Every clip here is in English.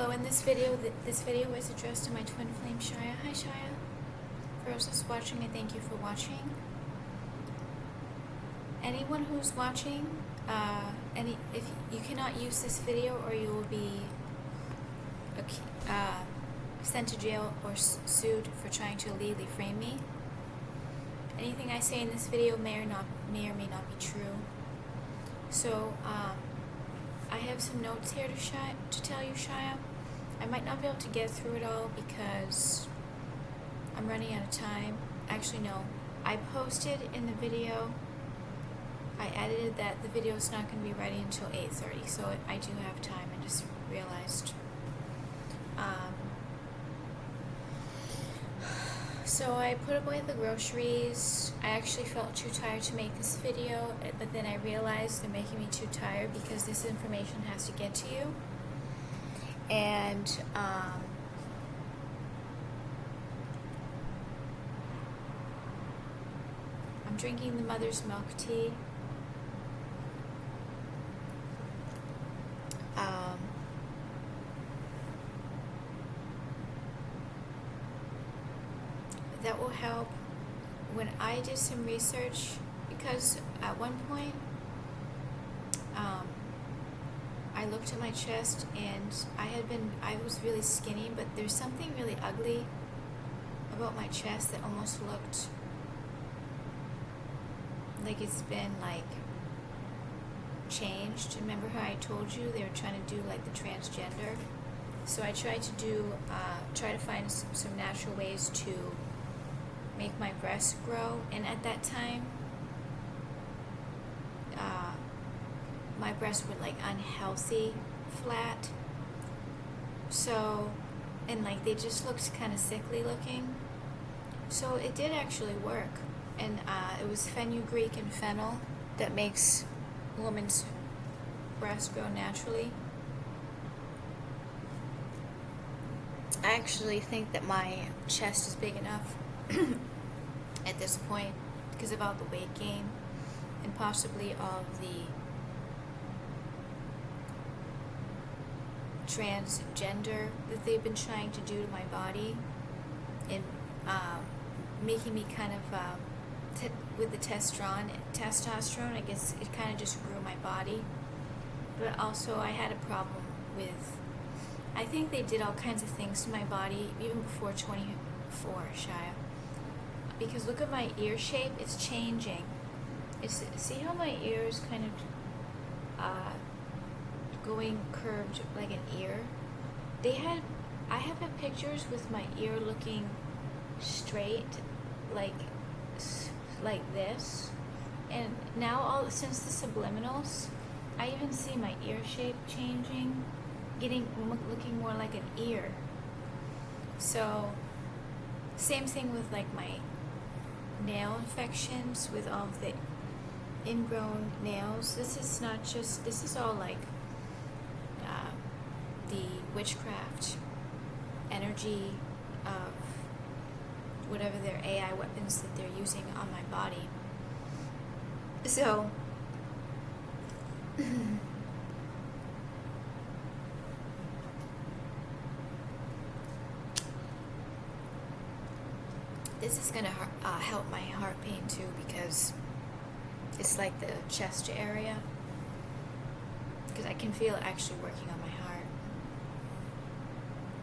Hello, in this video is addressed to my twin flame Shia. Hi Shia. For those that's watching, I thank you for watching. Anyone who's watching, if you cannot use this video or you will be sent to jail or sued for trying to illegally frame me. Anything I say in this video may or may not be true. So, I have some notes here to tell you, Shia. I might not be able to get through it all because I'm running out of time. Actually, no. I posted in the video, I edited that the video is not going to be ready until 8:30, so I do have time. I just realized. So I put away the groceries. I actually felt too tired to make this video, but then I realized they're making me too tired because this information has to get to you. And I'm drinking the mother's milk tea. That will help. When I did some research, because at one point I looked at my chest and I was really skinny, but there's something really ugly about my chest that almost looked like it's been changed. Remember how I told you they were trying to do the transgender? So I tried to try to find some natural ways to make my breasts grow, and at that time my breasts were unhealthy, flat, so, and they just looked kind of sickly looking. So it did actually work, and it was fenugreek and fennel that makes a woman's breasts grow naturally. I actually think that my chest is big enough at this point because of all the weight gain and possibly all of the transgender that they've been trying to do to my body and making me kind of with the testosterone, I guess it kind of just grew my body. But also I had a problem with, I think they did all kinds of things to my body even before 24, Shia. Because look at my ear shape, it's changing. See how my ear is kind of going curved like an ear? I have had pictures with my ear looking straight, like this. And now since the subliminals, I even see my ear shape changing, looking more like an ear. So, same thing with my nail infections with all of the ingrown nails. This is all the witchcraft energy of whatever their AI weapons that they're using on my body. So this is going to help my heart pain too, because it's the chest area, because I can feel it actually working on my heart.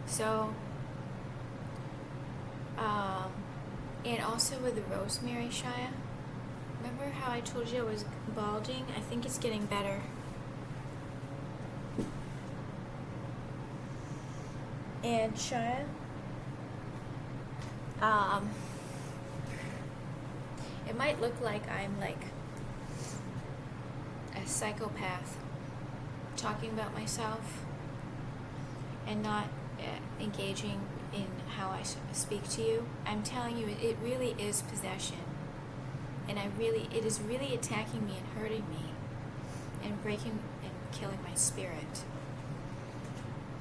So and also with the rosemary, Shia, remember how I told you I was balding? I think it's getting better. And Shia, it might look like I'm a psychopath talking about myself and not engaging in how I speak to you. I'm telling you, it really is possession, and it is really attacking me and hurting me and breaking and killing my spirit.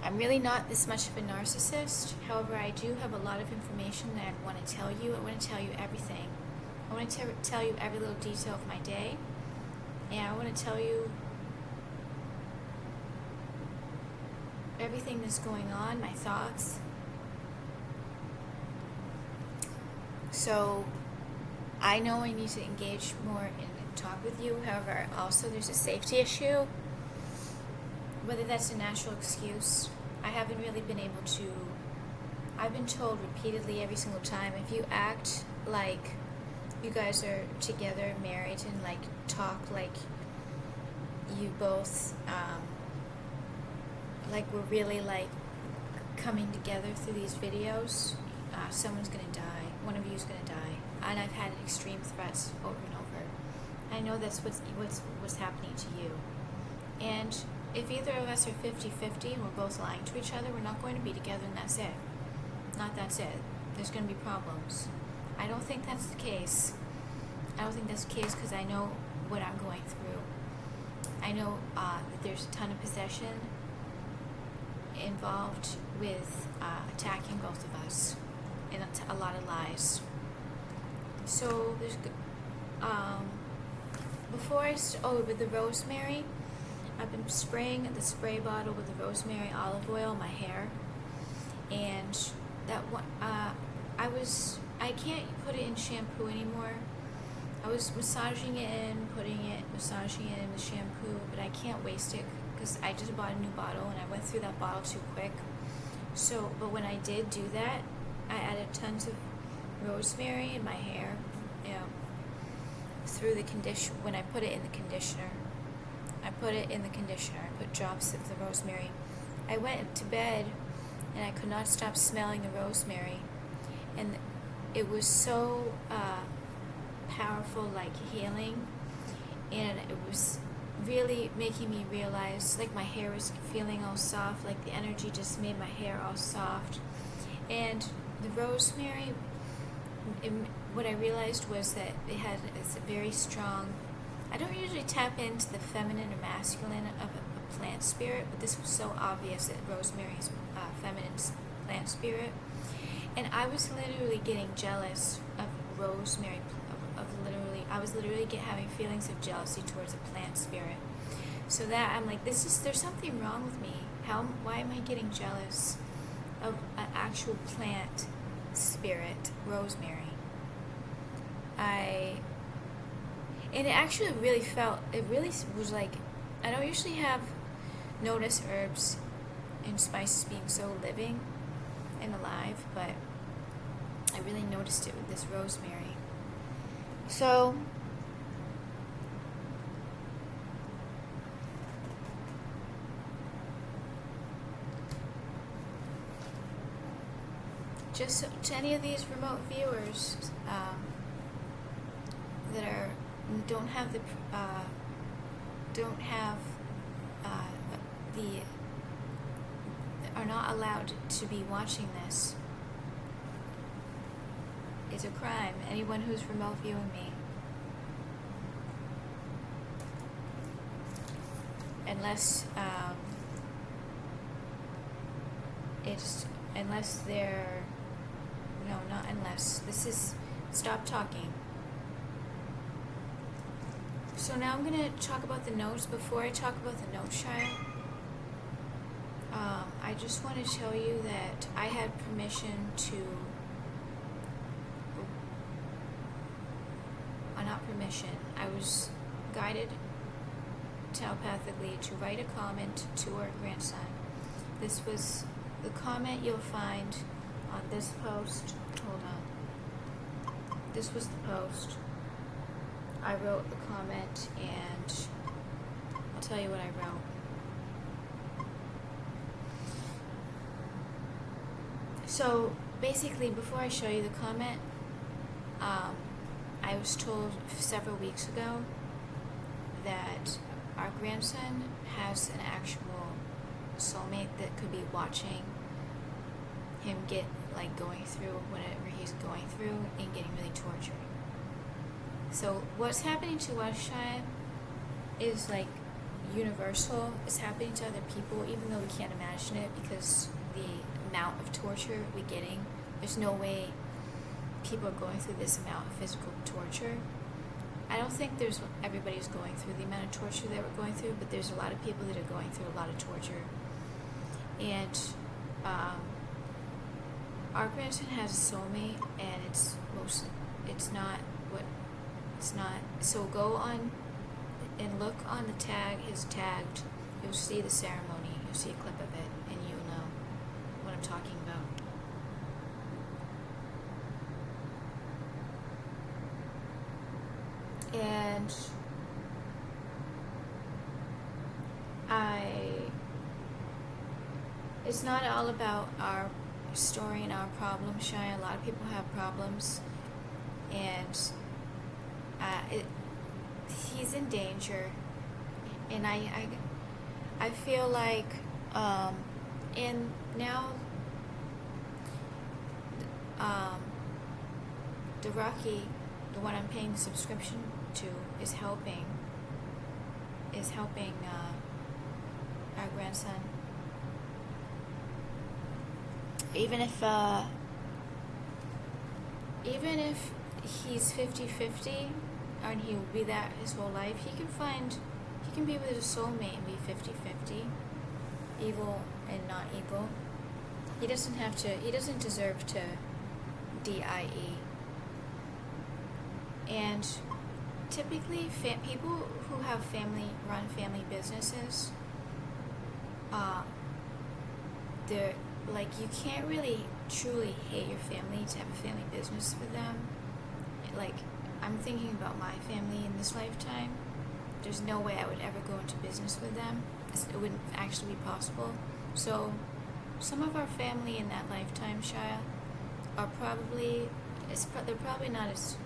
I'm really not this much of a narcissist. However, I do have a lot of information that I want to tell you. I want to tell you everything. I want to tell you every little detail of my day, and I want to tell you everything that's going on, my thoughts. So I know I need to engage more and talk with you. However, also there's a safety issue. Whether that's a natural excuse, I haven't really been able to. I've been told repeatedly every single time, if you act like you guys are together, married, and like talk like you both, like we're really like coming together through these videos, someone's gonna die. One of you's gonna die. And I've had extreme threats over and over. I know that's what's happening to you. And if either of us are 50-50 and we're both lying to each other, we're not going to be together, and that's it. That's it. There's going to be problems. I don't think that's the case. I don't think that's the case because I know what I'm going through. I know that there's a ton of possession involved with attacking both of us, and a lot of lies. So there's with the rosemary, I've been spraying the spray bottle with the rosemary olive oil in my hair, and that one I can't put it in shampoo anymore. I was massaging it in the shampoo, but I can't waste it because I just bought a new bottle and I went through that bottle too quick. So, but when I did do that, I added tons of rosemary in my hair, through the when I put it in the conditioner. I put drops of the rosemary. I went to bed and I could not stop smelling the rosemary, and it was so powerful, like healing, and it was really making me realize, like, my hair was feeling all soft, like the energy just made my hair all soft. And the rosemary, what I realized was that it's a very strong. I don't usually tap into the feminine or masculine of a plant spirit, but this was so obvious that rosemary's feminine plant spirit. And I was literally getting jealous of rosemary, I was literally having feelings of jealousy towards a plant spirit. So that I'm like, there's something wrong with me. Why am I getting jealous of an actual plant spirit, rosemary? And it actually really was like, I don't usually notice herbs and spices being so living and alive, but I really noticed it with this rosemary. So, just to any of these remote viewers that are not allowed to be watching this, it's a crime. Anyone who's remote viewing me, unless stop talking. So now I'm going to talk about the notes. Before I talk about the notes, child, I just want to tell you that I had permission to, not permission, I was guided telepathically to write a comment to our grandson. This was the comment you'll find on this post. Hold on. This was the post. I wrote the comment, and I'll tell you what I wrote. So basically, before I show you the comment, I was told several weeks ago that our grandson has an actual soulmate that could be watching him going through whatever he's going through and getting really tortured. So what's happening to us, Shia, is like universal. It's happening to other people, even though we can't imagine it, because the amount of torture we're getting, there's no way people are going through this amount of physical torture. I don't think everybody's going through the amount of torture that we're going through, but there's a lot of people that are going through a lot of torture. And our grandson has a soulmate, and it's not. So go on and look on the tag. His tagged. You'll see the ceremony. You'll see a clip of it, and you'll know what I'm talking about. And it's not all about our story and our problems, Shy. A lot of people have problems, and he's in danger, and I feel like, and now, the Rocky, the one I'm paying the subscription to, is helping our grandson. Even if he's 50-50, and he'll be that his whole life, he can be with his soulmate and be 50-50, evil and not evil. He doesn't deserve to DIE. And typically, people who have run family businesses, they're like, you can't really truly hate your family to have a family business with them. Like, I'm thinking about my family in this lifetime. There's no way I would ever go into business with them. It wouldn't actually be possible. So some of our family in that lifetime, Shia, are they're probably not as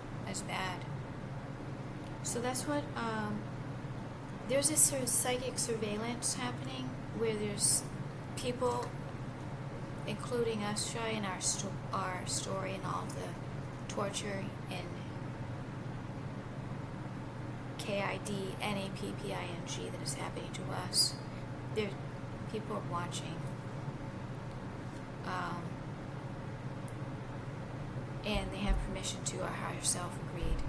bad. So that's what, there's this sort of psychic surveillance happening where there's people, including us, Shai, and our story and all the torture and KIDNAPPING that is happening to us. People are watching. And they have permission to. Our higher self agreed.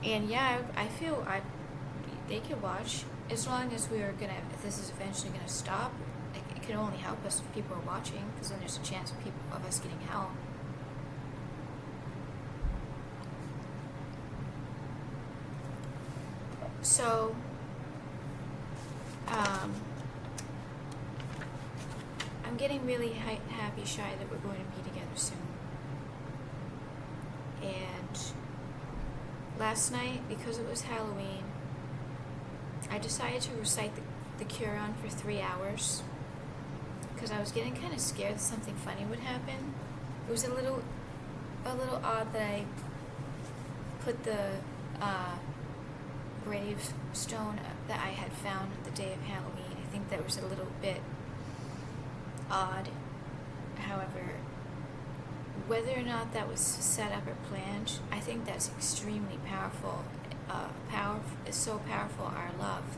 And yeah, I feel they can watch as long as if this is eventually gonna stop. It can only help us if people are watching, because then there's a chance of us getting help. So, I'm getting really happy, Shy, that we're going to be together soon. And last night, because it was Halloween, I decided to recite the Quran for 3 hours, because I was getting kind of scared that something funny would happen. It was a little odd that I put the gravestone that I had found the day of Halloween. I think that was a little bit odd. However, whether or not that was set up or planned, I think that's extremely powerful. Is so powerful, our love.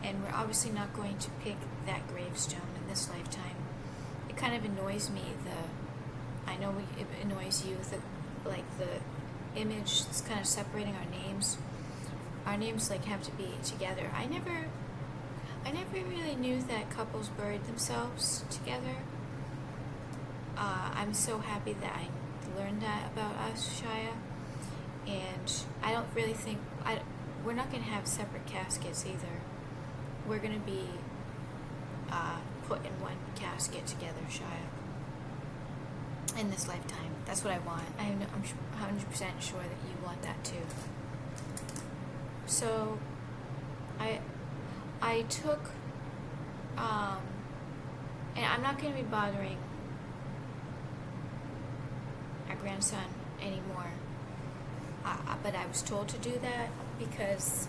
And we're obviously not going to pick that gravestone in this lifetime. It kind of annoys me, I know it annoys you, the image that's kind of separating our names. Our names have to be together. I never really knew that couples buried themselves together. I'm so happy that I learned that about us, Shia. And I don't really think we're not going to have separate caskets either. We're going to be put in one casket together, Shia. In this lifetime. That's what I want. I'm 100% sure that you want that too. So, I took, and I'm not going to be bothering our grandson anymore. But I was told to do that because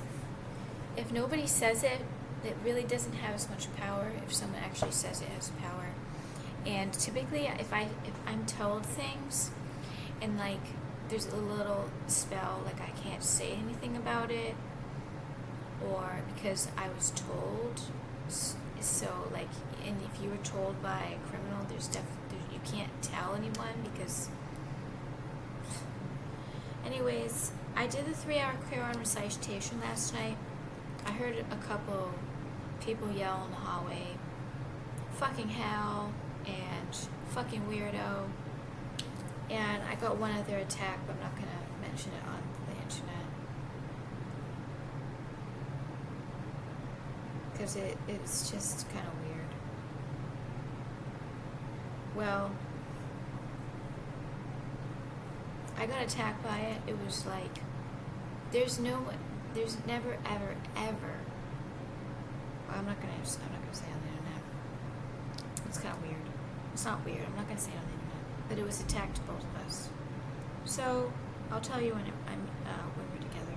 if nobody says it, it really doesn't have as much power. If someone actually says it has power. And typically, if I'm told things, and there's a little spell, I can't say anything about it, or because I was told, so and if you were told by a criminal, you can't tell anyone because. Anyways, I did the 3-hour Quran recitation last night. I heard a couple people yell in the hallway, fucking hell and fucking weirdo. And I got one other attack, but I'm not going to mention it on the internet. Because it's just kind of weird. Well, I got attacked by it. It was like, there's never, ever, ever. Well, I'm not gonna say on the internet. It's kind of weird. It's not weird. I'm not gonna say it on the internet. But it was attacked to both of us. So I'll tell you when we're together.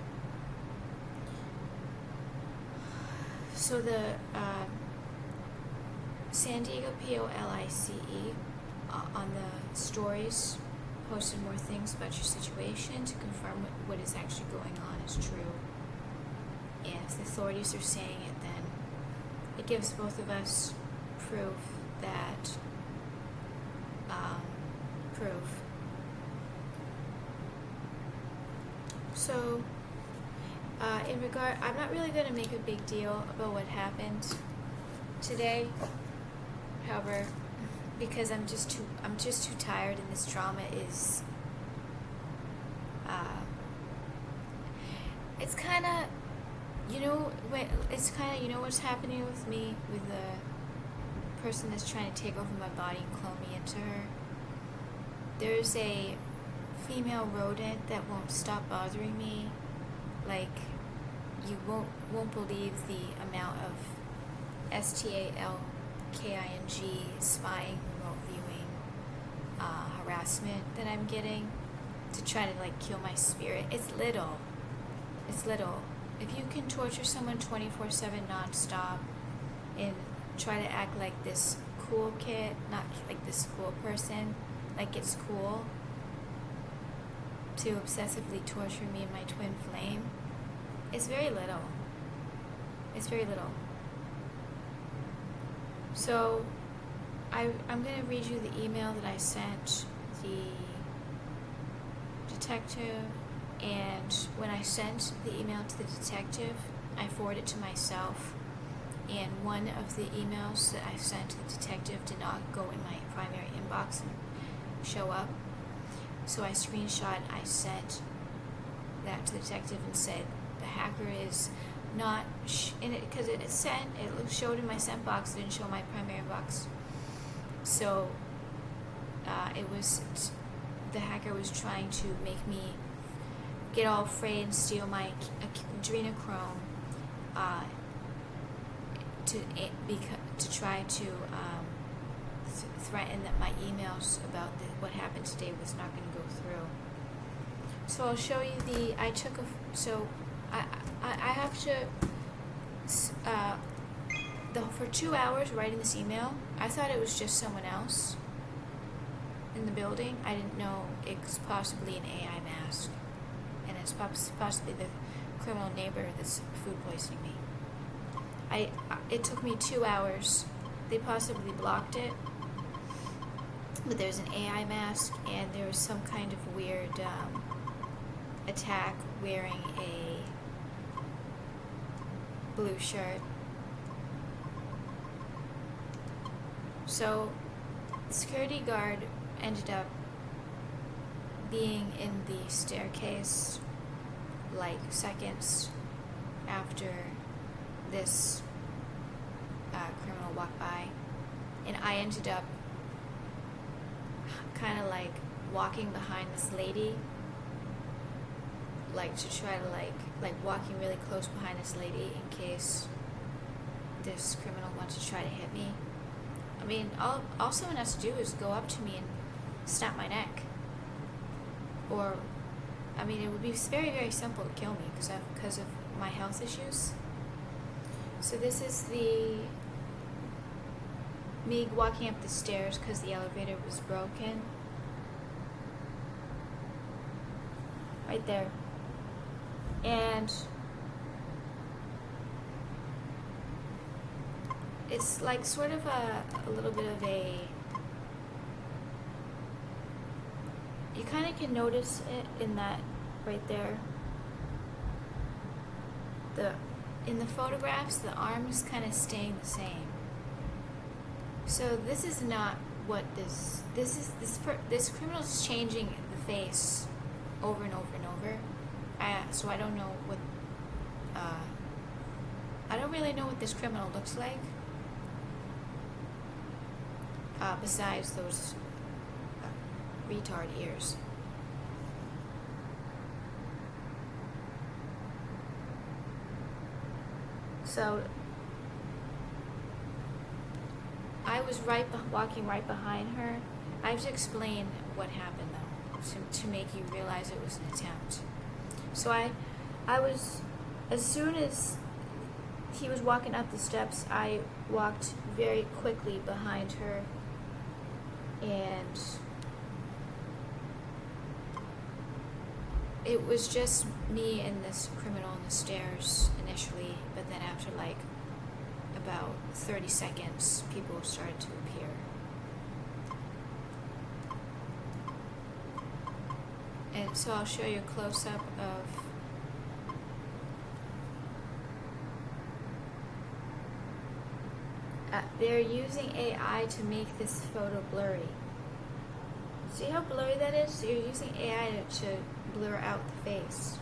So the San Diego POLICE on the stories posted more things about your situation to confirm what is actually going on is true. And if the authorities are saying it, then it gives both of us proof that So I'm not really going to make a big deal about what happened today. However, because I'm just too tired, and this drama is it's kind of what's happening with me, with the person that's trying to take over my body and clone me into her. There's a female rodent that won't stop bothering me. Like, you won't believe the amount of STALKING spying, remote viewing, harassment that I'm getting to try to like kill my spirit. It's little. If you can torture someone 24/7 nonstop and try to act like this cool kid, not like this cool person, like it's cool to obsessively torture me and my twin flame, it's very little. So I'm going to read you the email that I sent the detective, and when I sent the email to the detective, I forwarded it to myself, and one of the emails that I sent to the detective did not go in my primary inbox and show up. So I sent that to the detective and said the hacker is not in it, because it showed in my sent box, it didn't show my primary box. So the hacker was trying to make me get all afraid and steal my adrenochrome to try to threaten that my emails about what happened today was not going to go through. So I'll show you I have to for 2 hours writing this email. I thought it was just someone else in the building. I didn't know it's possibly an AI mask, and it's possibly the criminal neighbor that's food poisoning me. It took me 2 hours. They possibly blocked it, but there's an AI mask, and there was some kind of weird attack wearing a blue shirt. So the security guard ended up being in the staircase like seconds after this criminal walked by, and I ended up kind of like walking behind this lady, like to try to like walking really close behind this lady in case this criminal wants to try to hit me. I mean, all someone has to do is go up to me and snap my neck. Or, I mean, it would be very, very simple to kill me because of my health issues. So this is me walking up the stairs because the elevator was broken. Right there. And it's like sort of a little bit of a, you kind of can notice it in that right there. In the photographs, the arm is kind of staying the same. So this is not what this criminal is changing the face over and over and over. So I don't know what I don't really know what this criminal looks like. Besides those retard ears. So I was walking right behind her. I have to explain what happened though, to make you realize it was an attempt. So I was, as soon as he was walking up the steps, I walked very quickly behind her, and it was just me and this criminal on the stairs initially, but then after like about 30 seconds, people started to appear. And so I'll show you a close-up of they're using AI to make this photo blurry. See how blurry that is? So you're using AI to blur out the face.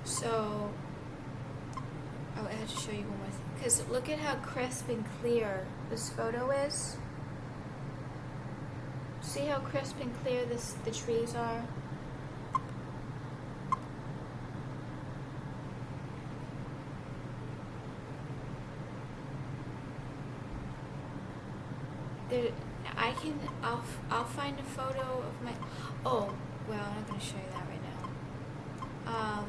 So, oh, I had to show you one more thing. Because look at how crisp and clear this photo is. See how crisp and clear the trees are? I'll find a photo of my, oh, well, I'm not going to show you that right now.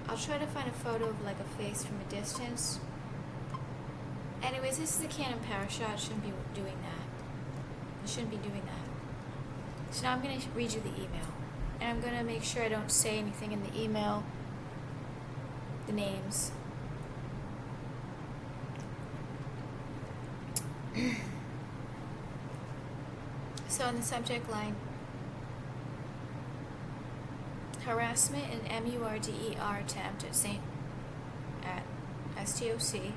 I'll try to find a photo of like a face from a distance. Anyways, this is a Canon power shot. It shouldn't be doing that. It shouldn't be doing that. So now I'm going to read you the email. And I'm going to make sure I don't say anything in the email, the names. So in the subject line, harassment and MURDER attempt at STOC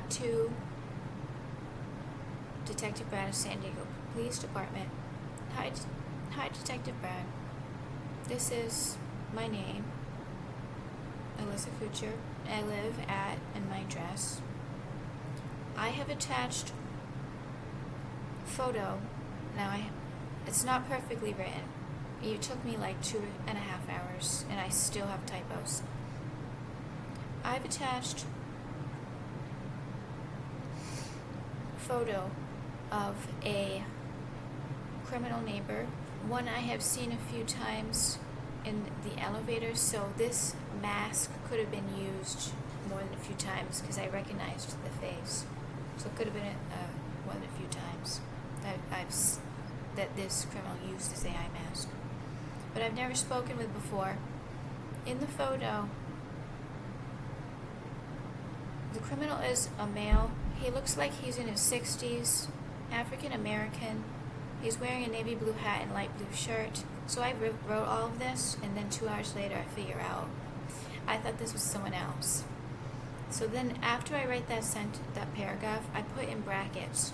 to Detective Brown of San Diego Police Department. Hi Detective Brown. This is my name, Alyssa Kucher. I live at, and my address. I have attached photo. Now it's not perfectly written. It took me like 2.5 hours, and I still have typos. I've attached photo of a criminal neighbor, one I have seen a few times in the elevator, so this mask could have been used more than a few times because I recognized the face. So it could have been more than a few times that this criminal used this AI mask. But I've never spoken with before. In the photo, the criminal is a male. He looks like he's in his 60s, African American. He's wearing a navy blue hat and light blue shirt. So I wrote all of this, and then 2 hours later I figure out I thought this was someone else. So then after I write that paragraph, I put in brackets,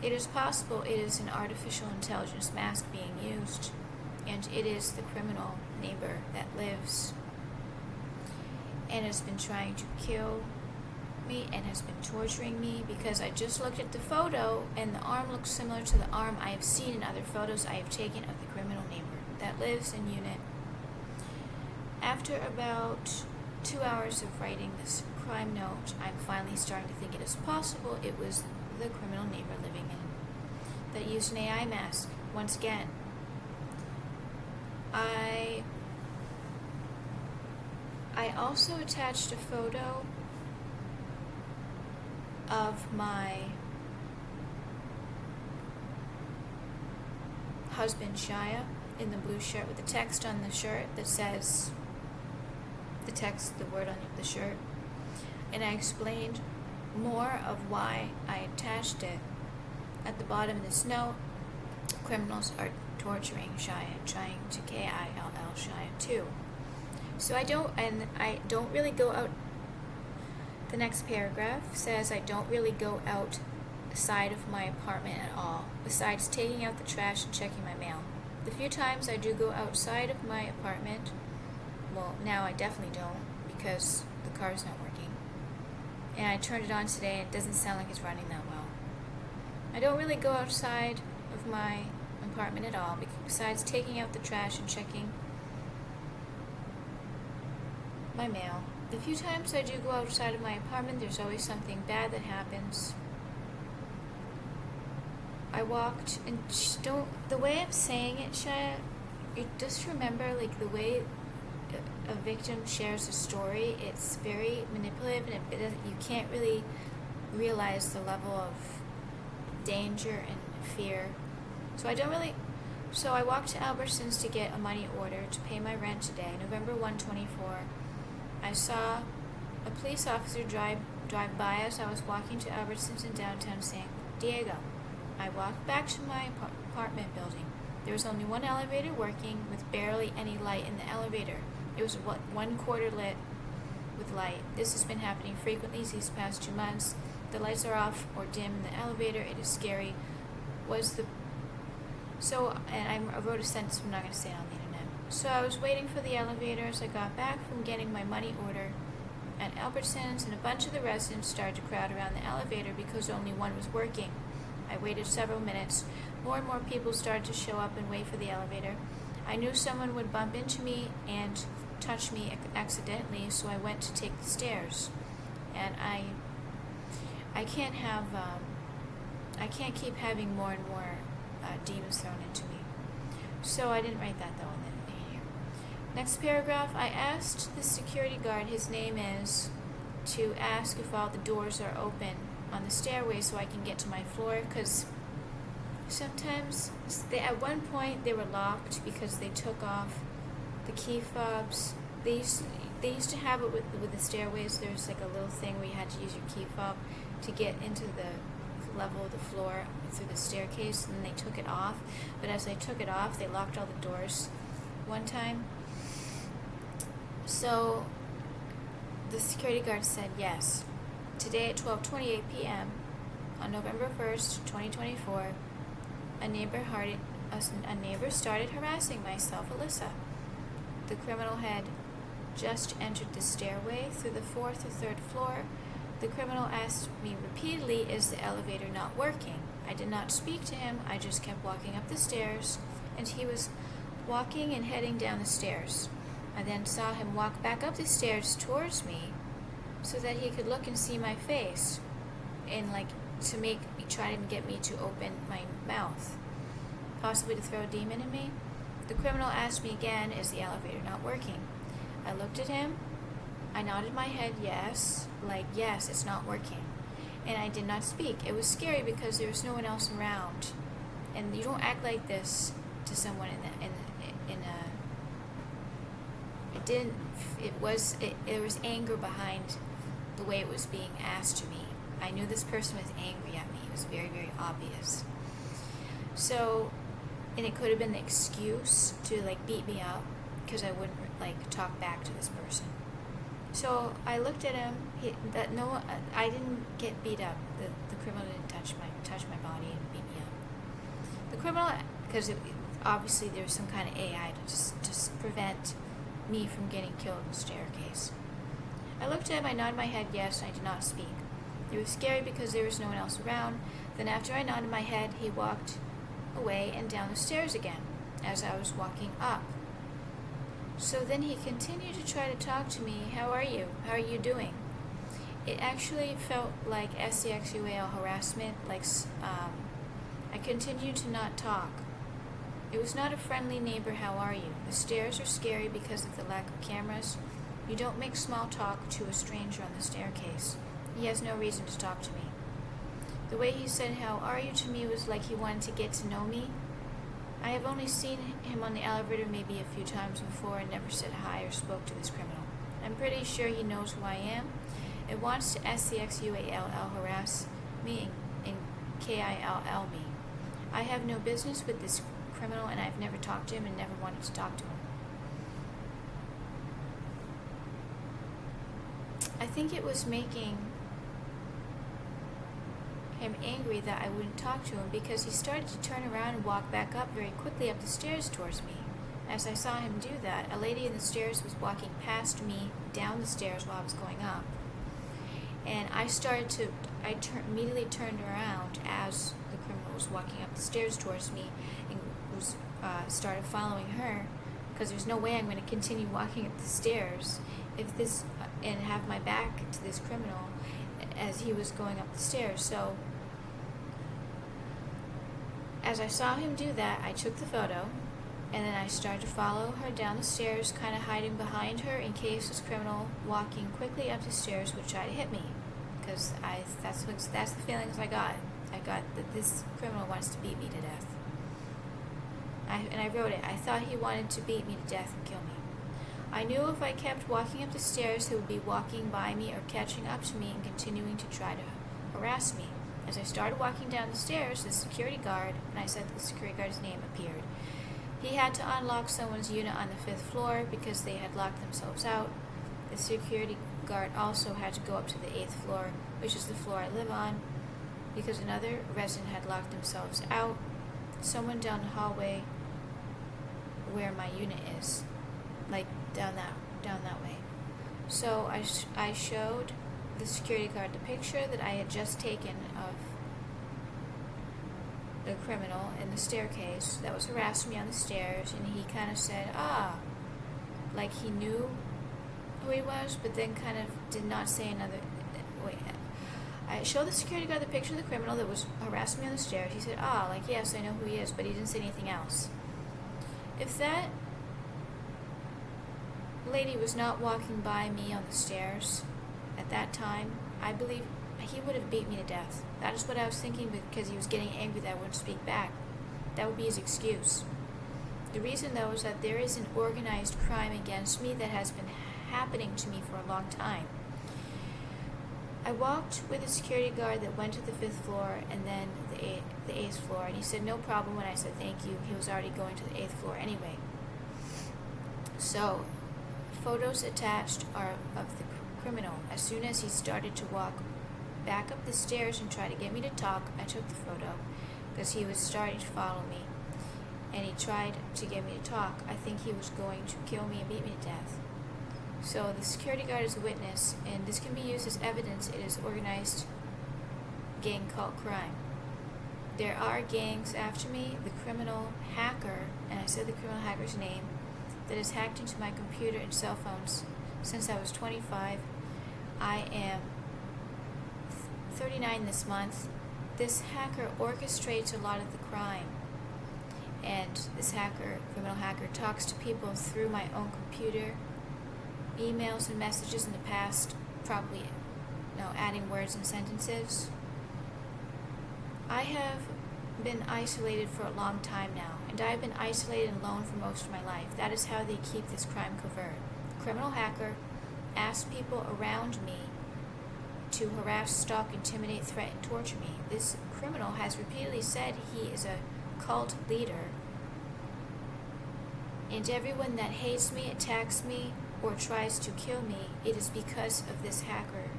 it is possible it is an artificial intelligence mask being used, and it is the criminal neighbor that lives and has been trying to kill me and has been torturing me because I just looked at the photo and the arm looks similar to the arm I have seen in other photos I have taken of the criminal neighbor that lives in unit. After about 2 hours of writing this crime note, I'm finally starting to think it is possible it was the criminal neighbor living in that used an AI mask. Once again, I also attached a photo of my husband Shia in the blue shirt with the text on the shirt that says the word on the shirt, and I explained more of why I attached it at the bottom of this note, criminals are torturing Shia, trying to kill Shia too. So I don't really go out. The next paragraph says I don't really go outside of my apartment at all, besides taking out the trash and checking my mail. The few times I do go outside of my apartment, well, now I definitely don't because the car's not working. And I turned it on today and it doesn't sound like it's running that well. I don't really go outside of my apartment at all, besides taking out the trash and checking my mail. The few times I do go outside of my apartment, there's always something bad that happens. I walked and the way I'm saying it, Shia, you just remember like the way a victim shares a story, it's very manipulative and you can't really realize the level of danger and fear. So I walked to Albertsons to get a money order to pay my rent today, November 1/24. I saw a police officer drive by as I was walking to Albertsons in downtown San Diego. I walked back to my apartment building. There was only one elevator working with barely any light in the elevator. It was 1/4 lit with light. This has been happening frequently these past 2 months. The lights are off or dim in the elevator. It is scary. And I wrote a sentence I'm not going to say it on the internet. So I was waiting for the elevator as I got back from getting my money order at Albertsons, and a bunch of the residents started to crowd around the elevator because only one was working. I waited several minutes. More and more people started to show up and wait for the elevator. I knew someone would bump into me and touch me accidentally, so I went to take the stairs. And I can't keep having more and more demons thrown into me. So I didn't write that though in here. Next paragraph, I asked the security guard, his name is, to ask if all the doors are open on the stairway so I can get to my floor, because sometimes, at one point they were locked because they took off the key fobs. They used to have it with the stairways. There's like a little thing where you had to use your key fob to get into the level of the floor through the staircase, and then they took it off. But as they took it off, they locked all the doors one time. So the security guard said yes. Today at 12:28 p.m. on November 1st, 2024, a neighbor started harassing myself, Alyssa. The criminal had just entered the stairway through the 4th or 3rd floor. The criminal asked me repeatedly, is the elevator not working? I did not speak to him. I just kept walking up the stairs, and he was walking and heading down the stairs. I then saw him walk back up the stairs towards me so that he could look and see my face and try to get me to open my mouth, possibly to throw a demon in me. The criminal asked me again, is the elevator not working? I looked at him. I nodded my head yes, yes, it's not working. And I did not speak. It was scary because there was no one else around. And you don't act like this to someone there was anger behind the way it was being asked to me. I knew this person was angry at me. It was very, very obvious. So, and it could have been the excuse to beat me up because I wouldn't talk back to this person. So I looked at him. I didn't get beat up. The criminal didn't touch my body and beat me up. The criminal, because obviously there's some kind of AI to just prevent me from getting killed in the staircase. I looked at him. I nodded my head yes, and I did not speak. It was scary because there was no one else around. Then after I nodded my head, he walked away and down the stairs again as I was walking up. So then he continued to try to talk to me. How are you? How are you doing? It actually felt like SEXUAL harassment. I continued to not talk. It was not a friendly neighbor. How are you? The stairs are scary because of the lack of cameras. You don't make small talk to a stranger on the staircase. He has no reason to talk to me. The way he said how are you to me was like he wanted to get to know me. I have only seen him on the elevator maybe a few times before and never said hi or spoke to this criminal. I'm pretty sure he knows who I am. It wants to SEXUALL harass me and Kill me. I have no business with this criminal, and I've never talked to him and never wanted to talk to him. I think it was making him angry that I wouldn't talk to him, because he started to turn around and walk back up very quickly up the stairs towards me. As I saw him do that, a lady in the stairs was walking past me down the stairs while I was going up. And I immediately turned around as the criminal was walking up the stairs towards me, and started following her, because there's no way I'm going to continue walking up the stairs and have my back to this criminal as he was going up the stairs. So as I saw him do that, I took the photo, and then I started to follow her down the stairs, kind of hiding behind her in case this criminal walking quickly up the stairs would try to hit me, because that's the feelings I got. I got that this criminal wants to beat me to death. And I wrote it. I thought he wanted to beat me to death and kill me. I knew if I kept walking up the stairs, he would be walking by me or catching up to me and continuing to try to harass me. As I started walking down the stairs, the security guard, and I said the security guard's name, appeared. He had to unlock someone's unit on the 5th floor because they had locked themselves out. The security guard also had to go up to the 8th floor, which is the floor I live on, because another resident had locked themselves out. Someone down the hallway where my unit is, like down that way. So I showed the security guard the picture that I had just taken of the criminal in the staircase that was harassing me on the stairs, and he kind of said, like he knew who he was, but then kind of did not say another. Wait, I showed the security guard the picture of the criminal that was harassing me on the stairs. He said, like, yes, I know who he is, but he didn't say anything else. If that lady was not walking by me on the stairs at that time, I believe he would have beat me to death. That is what I was thinking, because he was getting angry that I wouldn't speak back. That would be his excuse. The reason, though, is that there is an organized crime against me that has been happening to me for a long time. I walked with a security guard that went to the 5th floor and then the 8th floor, and he said no problem when I said thank you. He was already going to the 8th floor anyway. So, photos attached are of the criminal. As soon as he started to walk back up the stairs and try to get me to talk, I took the photo, because he was starting to follow me, and he tried to get me to talk. I think he was going to kill me and beat me to death. So the security guard is a witness, and this can be used as evidence. It is organized gang cult crime. There are gangs after me. The criminal hacker, and I said the criminal hacker's name, that has hacked into my computer and cell phones since I was 25. I am 39 this month. This hacker orchestrates a lot of the crime, and this criminal hacker, talks to people through my own computer, emails and messages in the past, probably adding words and sentences. I have been isolated for a long time now, and I've been isolated and alone for most of my life. That is how they keep this crime covert. The criminal hacker asked people around me to harass, stalk, intimidate, threaten, torture me. This criminal has repeatedly said he is a cult leader, and everyone that hates me, attacks me, or tries to kill me, it is because of this hacker.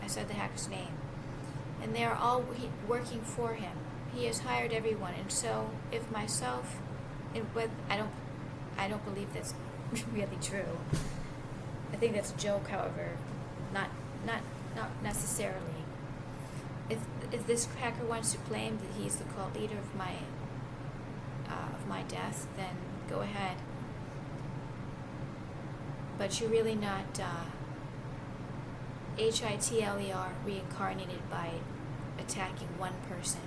I said the hacker's name. And they are all working for him. He has hired everyone. And so, if myself, I don't believe that's really true. I think that's a joke, however, not necessarily. If this hacker wants to claim that he's the cult leader of my death, then go ahead. But you're really not Hitler reincarnated by attacking one person.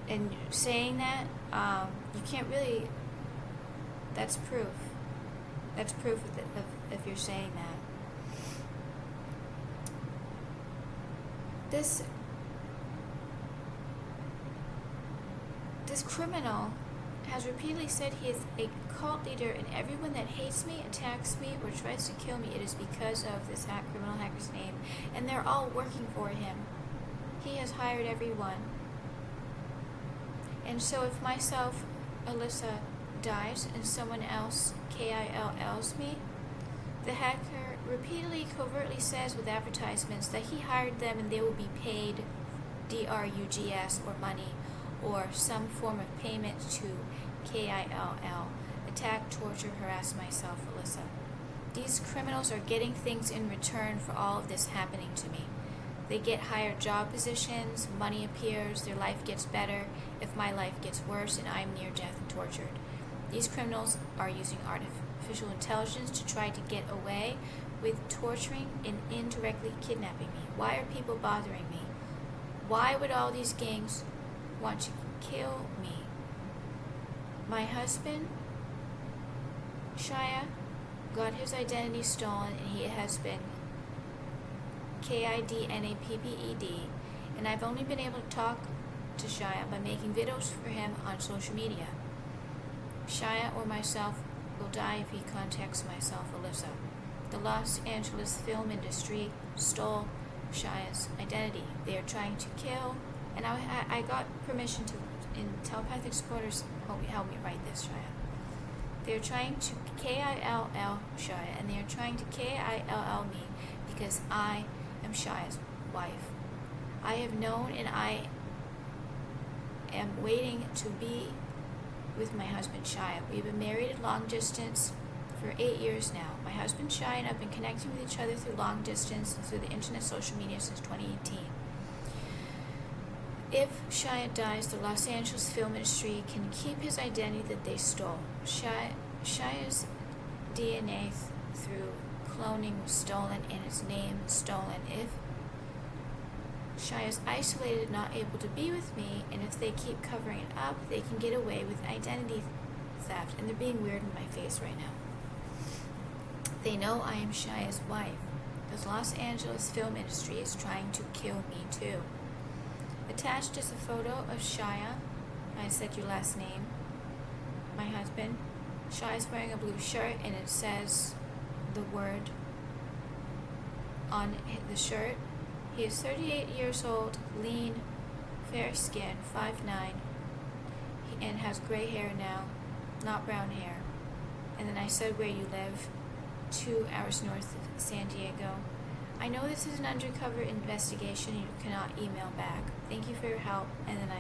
And saying that, you can't really, that's proof. That's proof if you're saying that. This criminal has repeatedly said he is a cult leader, and everyone that hates me, attacks me, or tries to kill me, it is because of this criminal hacker's name, and they're all working for him. He has hired everyone. And so if myself, Alyssa, dies and someone else, KILLs me, the hacker repeatedly, covertly says with advertisements that he hired them and they will be paid DRUGS or money or some form of payment to KILL, attack, torture, harass myself, Alyssa. These criminals are getting things in return for all of this happening to me. They get higher job positions, money appears, their life gets better if my life gets worse and I'm near death and tortured. These criminals are using artificial intelligence to try to get away with torturing and indirectly kidnapping me. Why are people bothering me? Why would all these gangs want to kill me? My husband, Shia, got his identity stolen and he has been KIDNAPPED, and I've only been able to talk to Shia by making videos for him on social media. Shia or myself will die if he contacts myself, Alyssa. The Los Angeles film industry stole Shia's identity. They are trying to kill, and I got permission to, in telepathic supporters, help me write this, Shia. They're trying to KILL Shia, and they are trying to KILL me because I am Shia's wife. I have known and I am waiting to be with my husband Shia. We've been married at long distance for 8 years now. My husband Shia and I have been connecting with each other through long distance and through the internet, social media since 2018. If Shia dies, the Los Angeles film industry can keep his identity that they stole. Shia's DNA through cloning was stolen and his name stolen. If Shia is isolated, not able to be with me, and if they keep covering it up, they can get away with identity theft, and they're being weird in my face right now. They know I am Shia's wife. The Los Angeles film industry is trying to kill me too. Attached is a photo of Shia. I said your last name. My husband. Shia's wearing a blue shirt, and it says the word on the shirt. He is 38 years old, lean, fair skin, 5'9", and has gray hair now, not brown hair. And then I said where you live, 2 hours north of San Diego. I know this is an undercover investigation. You cannot email back. Thank you for your help. And then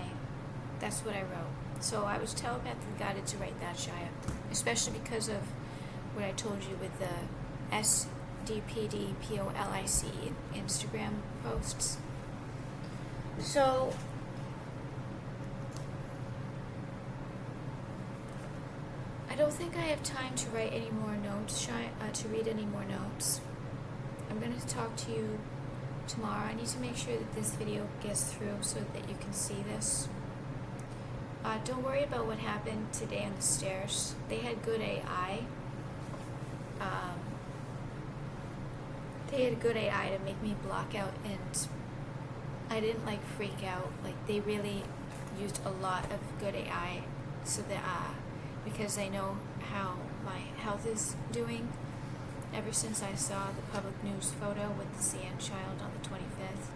that's what I wrote. So I was telepathically guided to write that, Shia, especially because of what I told you with the SDPDPOLIC Instagram posts. So I don't think I have time to write any more notes, to read any more notes. I'm going to talk to you tomorrow. I need to make sure that this video gets through so that you can see this. Don't worry about what happened today on the stairs. They had good AI. They had good AI to make me block out, and I didn't freak out. They really used a lot of good AI so that because they know how my health is doing ever since I saw the public news photo with the CN child on the 25th.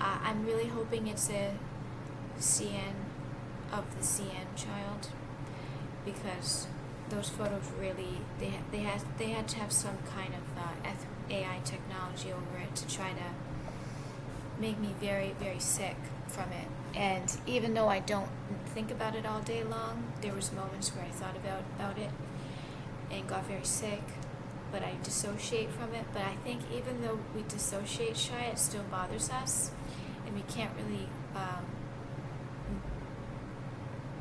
I'm really hoping it's a CN of the CN child, because those photos really, they had to have some kind of AI technology over it to try to make me very, very sick from it. And even though I don't think about it all day long, there was moments where I thought about it and got very sick, but I dissociate from it. But I think even though we dissociate, Shia, it still bothers us, and we can't really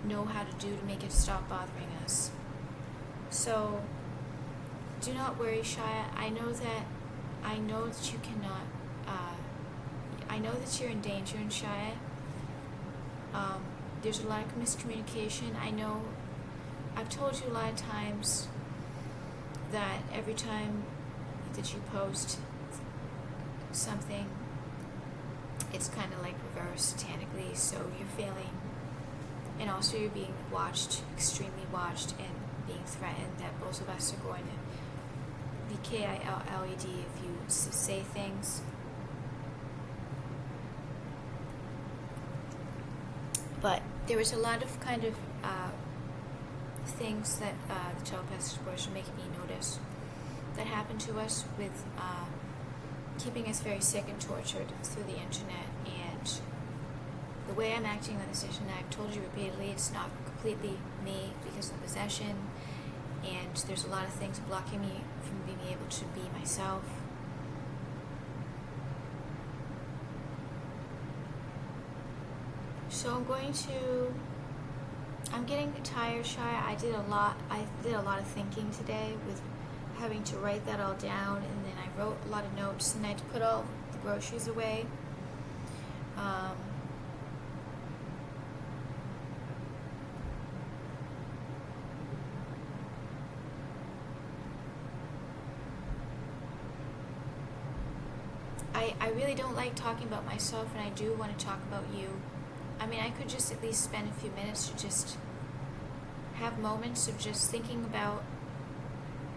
know how to do to make it stop bothering us. So do not worry, Shia. I know that you cannot. I know that you're in danger, Shia. There's a lot of miscommunication. I know. I've told you a lot of times that every time that you post something, it's kind of like reversed satanically. So you're feeling And also you're being watched, extremely watched, and being threatened that both of us are going to be KILLED if you say things. But there was a lot of kind of things that the telepathic force are making me notice that happened to us with keeping us very sick and tortured through the internet. And the way I'm acting on this issue, and I've told you repeatedly, it's not completely me because of the possession, and there's a lot of things blocking me from being able to be myself. So I'm getting tired, Shia. I did a lot of thinking today with having to write that all down, and then I wrote a lot of notes, and I had to put all the groceries away. I really don't like talking about myself, and I do want to talk about you. I mean, I could just at least spend a few minutes to just have moments of just thinking about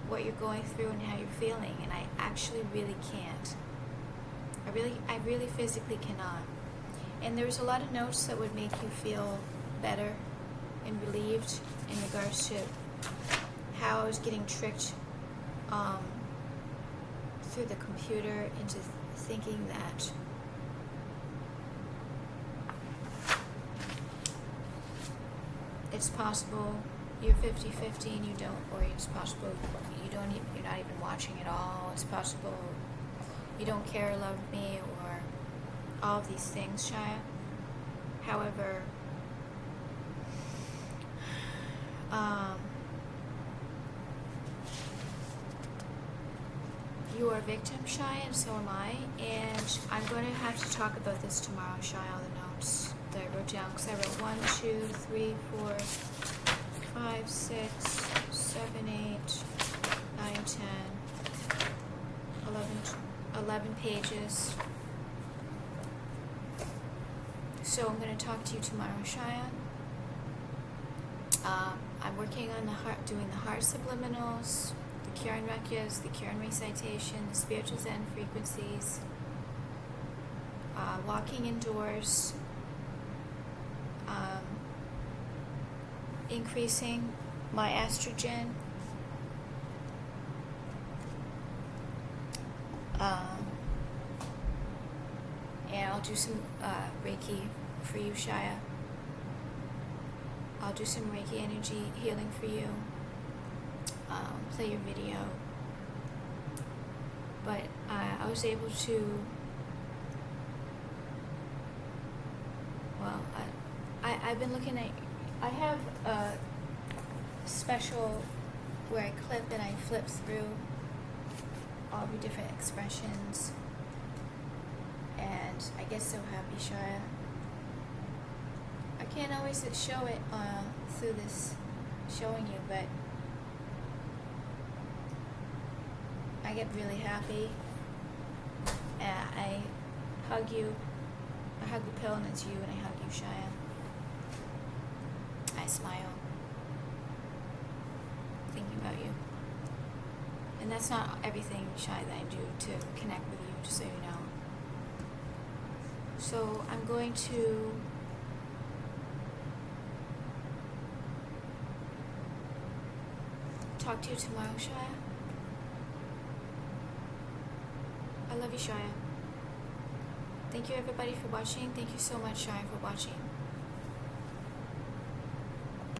what you're going through and how you're feeling, and I actually really can't. I really physically cannot. And there's a lot of notes that would make you feel better and relieved in regards to how I was getting tricked through the computer into thinking that it's possible you're 50-50 and you don't, or it's possible you're not even watching at all. It's possible you don't care or love me, or all of these things, Shia. However, you are a victim, Shia, and so am I. And I'm going to have to talk about this tomorrow, Shia, all the notes that I wrote down, because I wrote 1, 2, 3, 4, 5, 6, 7, 8, 9, 10, 11 pages. So I'm going to talk to you tomorrow, Shia. I'm working on doing the heart subliminals, the Karen Rekyas, the Karen recitation, the spiritual Zen frequencies, walking indoors, increasing my estrogen, and I'll do some Reiki for you, Shia. I'll do some Reiki energy healing for you, play your video. But I was able to, well, I've been looking at, I have a special where I clip and I flip through all the different expressions, and I get so happy, Shia. I can't always show it through this showing you, but I get really happy. I hug you. I hug the pill, and it's you, and I hug you, Shia. I smile, thinking about you. And that's not everything, Shia, that I do to connect with you, just so you know. So I'm going to talk to you tomorrow, Shia. I love you, Shia. Thank you, everybody, for watching. Thank you so much, Shia, for watching.